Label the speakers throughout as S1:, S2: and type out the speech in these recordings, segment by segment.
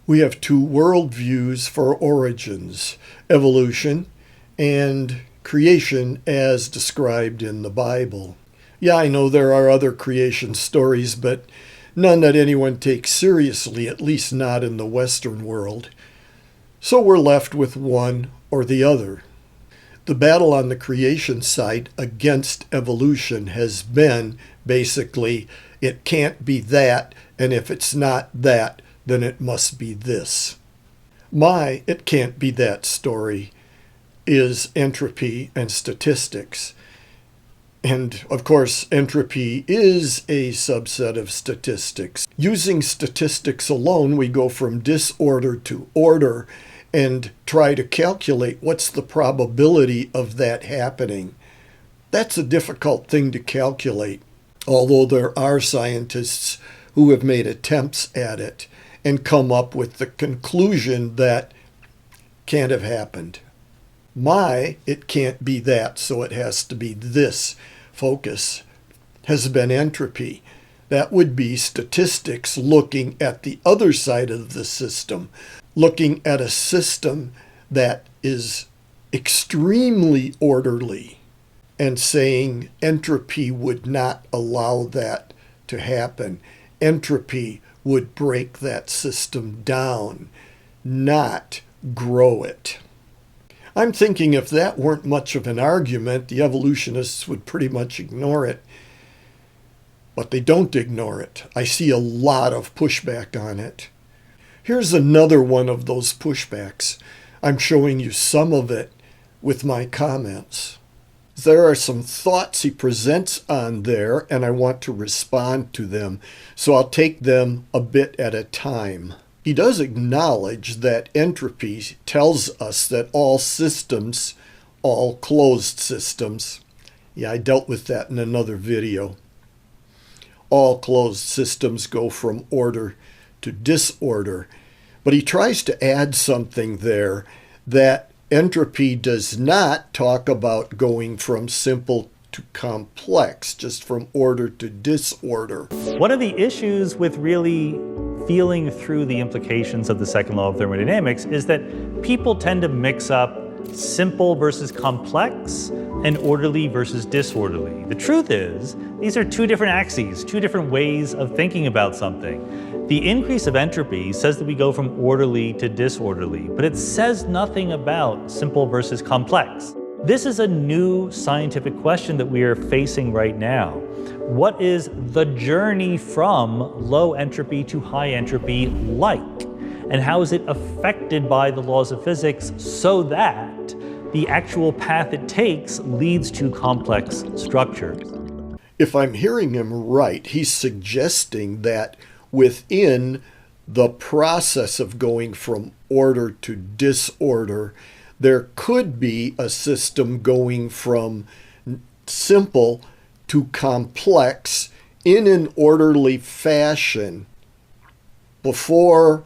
S1: We have two worldviews for origins: evolution and creation as described in the Bible. Yeah, I know there are other creation stories, but none that anyone takes seriously, at least not in the Western world. So we're left with one or the other. The battle on the creation side against evolution has been basically, it can't be that, and if it's not that, then it must be this. My "it can't be that" story is entropy and statistics. And of course, entropy is a subset of statistics. Using statistics alone, we go from disorder to order and try to calculate what's the probability of that happening. That's a difficult thing to calculate, although there are scientists who have made attempts at it and come up with the conclusion that can't have happened. My "it can't be that, so it has to be this" focus has been entropy. That would be statistics looking at the other side of the system, looking at a system that is extremely orderly and saying entropy would not allow that to happen. Entropy would break that system down, not grow it. I'm thinking if that weren't much of an argument, the evolutionists would pretty much ignore it. But they don't ignore it. I see a lot of pushback on it. Here's another one of those pushbacks. I'm showing you some of it with my comments. There are some thoughts he presents on there, and I want to respond to them, so I'll take them a bit at a time. He does acknowledge that entropy tells us that all systems, all closed systems, I dealt with that in another video, all closed systems go from order to disorder. But he tries to add something there that entropy does not talk about going from simple to complex, just from order to disorder.
S2: One of the issues with really feeling through the implications of the second law of thermodynamics is that people tend to mix up simple versus complex and orderly versus disorderly. The truth is, these are two different axes, two different ways of thinking about something. The increase of entropy says that we go from orderly to disorderly, but it says nothing about simple versus complex. This is a new scientific question that we are facing right now. What is the journey from low entropy to high entropy like? And how is it affected by the laws of physics so that the actual path it takes leads to complex structures?
S1: If I'm hearing him right, he's suggesting that within the process of going from order to disorder, there could be a system going from simple to complex in an orderly fashion before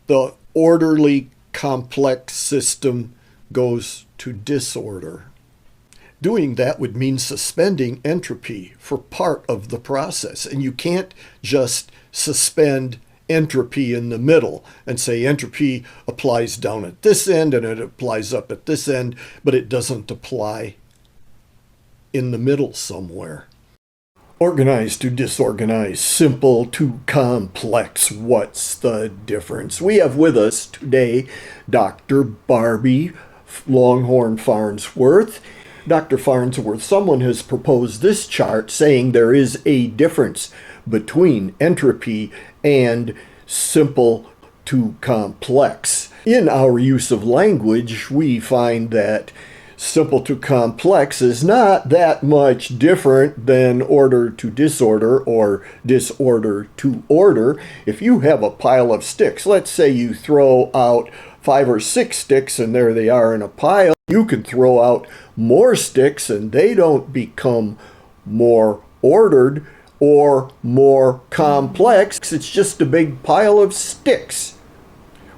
S1: the orderly complex system goes to disorder. Doing that would mean suspending entropy for part of the process, and you can't just suspend entropy in the middle and say entropy applies down at this end and it applies up at this end, but it doesn't apply in the middle somewhere. Organized to disorganized, simple to complex. What's the difference? We have with us today Dr. Barbie Longhorn Farnsworth. Dr. Farnsworth, someone has proposed this chart saying there is a difference between entropy and simple to complex. In our use of language, we find that simple to complex is not that much different than order to disorder or disorder to order. If you have a pile of sticks, let's say you throw out 5 or 6 sticks and there they are in a pile, you can throw out more sticks and they don't become more ordered or more complex. It's just a big pile of sticks.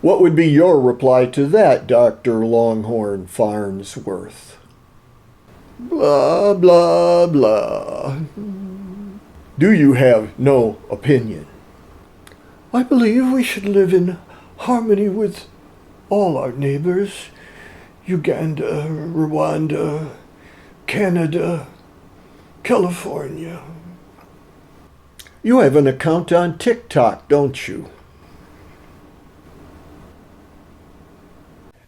S1: What would be your reply to that, Dr. Longhorn Farnsworth? Blah, blah, blah. Do you have no opinion? I believe we should live in harmony with all our neighbors, Uganda, Rwanda, Canada, California. You have an account on TikTok, don't you?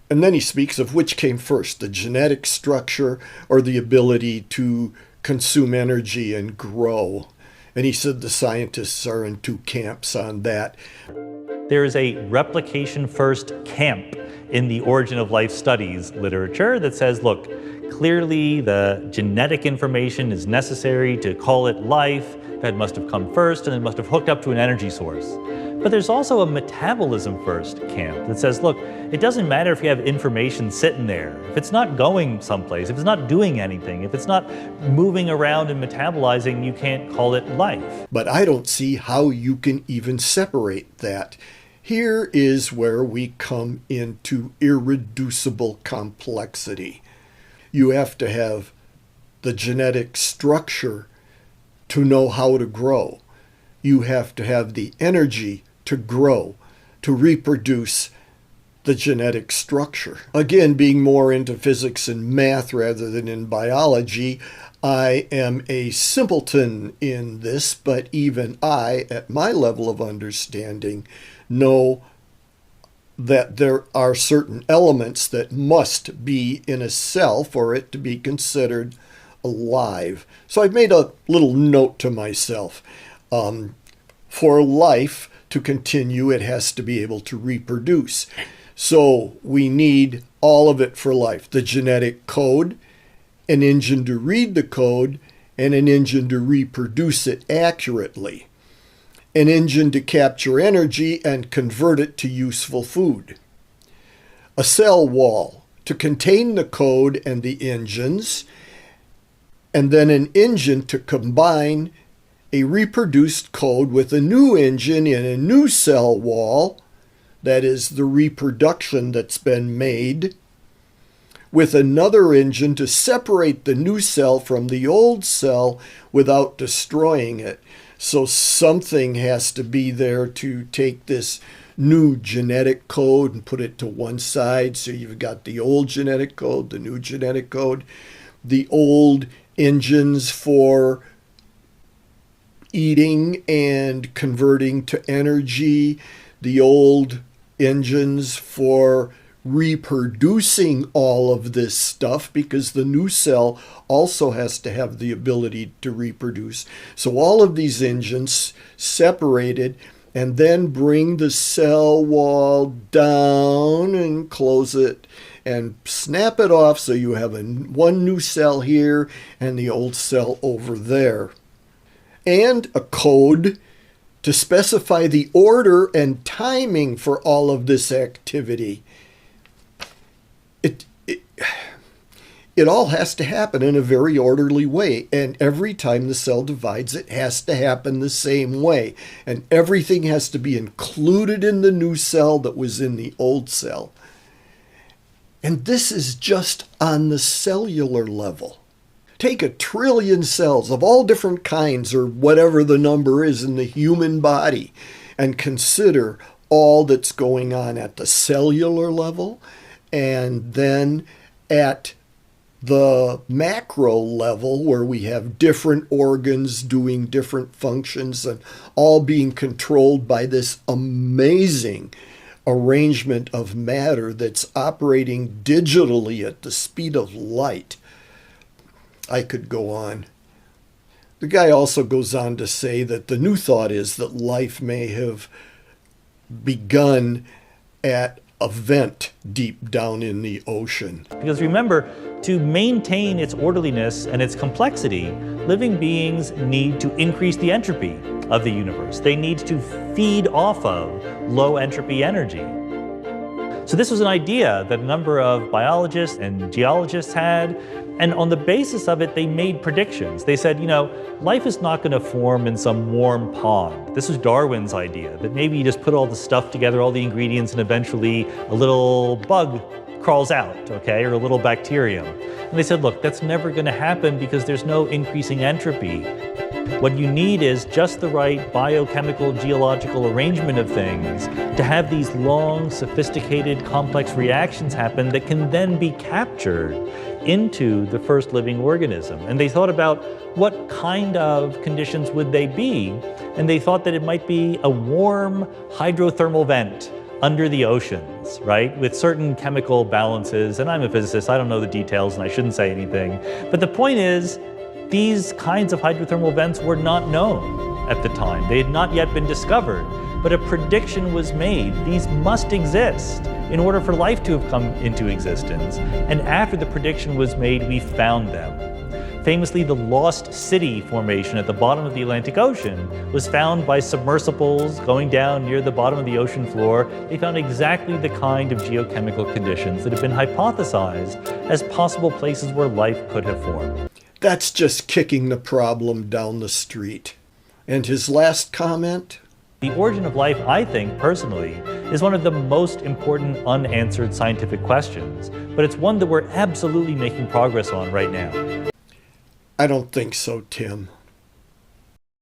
S1: And then he speaks of which came first, the genetic structure or the ability to consume energy and grow. And he said the scientists are in two camps on that.
S2: There is a replication first camp in the origin of life studies literature that says, look, clearly the genetic information is necessary to call it life. That must have come first and it must have hooked up to an energy source. But there's also a metabolism first camp that says, look, it doesn't matter if you have information sitting there. If it's not going someplace, if it's not doing anything, if it's not moving around and metabolizing, you can't call it life.
S1: But I don't see how you can even separate that. Here is where we come into irreducible complexity. You have to have the genetic structure to know how to grow. You have to have the energy to grow, to reproduce the genetic structure. Again, being more into physics and math rather than in biology, I am a simpleton in this, but even I, at my level of understanding, know that there are certain elements that must be in a cell for it to be considered alive. So I've made a little note to myself. For life to continue, it has to be able to reproduce. So we need all of it for life. The genetic code, an engine to read the code, and an engine to reproduce it accurately. An engine to capture energy and convert it to useful food. A cell wall to contain the code and the engines, and then an engine to combine a reproduced code with a new engine in a new cell wall, that is the reproduction that's been made, with another engine to separate the new cell from the old cell without destroying it. So something has to be there to take this new genetic code and put it to one side. So you've got the old genetic code, the new genetic code, the old engines for eating and converting to energy, the old engines for reproducing all of this stuff, because the new cell also has to have the ability to reproduce. So all of these engines separated, and then bring the cell wall down and close it and snap it off so you have one new cell here and the old cell over there. And a code to specify the order and timing for all of this activity. It all has to happen in a very orderly way, and every time the cell divides, it has to happen the same way, and everything has to be included in the new cell that was in the old cell. And this is just on the cellular level. Take 1 trillion cells of all different kinds, or whatever the number is in the human body, and consider all that's going on at the cellular level, and then at the macro level, where we have different organs doing different functions and all being controlled by this amazing arrangement of matter that's operating digitally at the speed of light. I could go on. The guy also goes on to say that the new thought is that life may have begun at a vent deep down in the ocean.
S2: Because remember, to maintain its orderliness and its complexity, living beings need to increase the entropy of the universe. They need to feed off of low entropy energy. So this was an idea that a number of biologists and geologists had, and on the basis of it, they made predictions. They said, life is not going to form in some warm pond. This was Darwin's idea, that maybe you just put all the stuff together, all the ingredients, and eventually a little bug crawls out, okay, or a little bacterium. And they said, look, that's never going to happen because there's no increasing entropy. What you need is just the right biochemical, geological arrangement of things to have these long, sophisticated, complex reactions happen that can then be captured into the first living organism. And they thought about what kind of conditions would they be, and they thought that it might be a warm hydrothermal vent under the oceans, right, with certain chemical balances. And I'm a physicist, I don't know the details, and I shouldn't say anything. But the point is, these kinds of hydrothermal vents were not known at the time. They had not yet been discovered, but a prediction was made. These must exist in order for life to have come into existence. And after the prediction was made, we found them. Famously, the Lost City Formation at the bottom of the Atlantic Ocean was found by submersibles going down near the bottom of the ocean floor. They found exactly the kind of geochemical conditions that have been hypothesized as possible places where life could have formed.
S1: That's just kicking the problem down the street. And his last comment?
S2: The origin of life, I think, personally, is one of the most important unanswered scientific questions, but it's one that we're absolutely making progress on right now.
S1: I don't think so, Tim.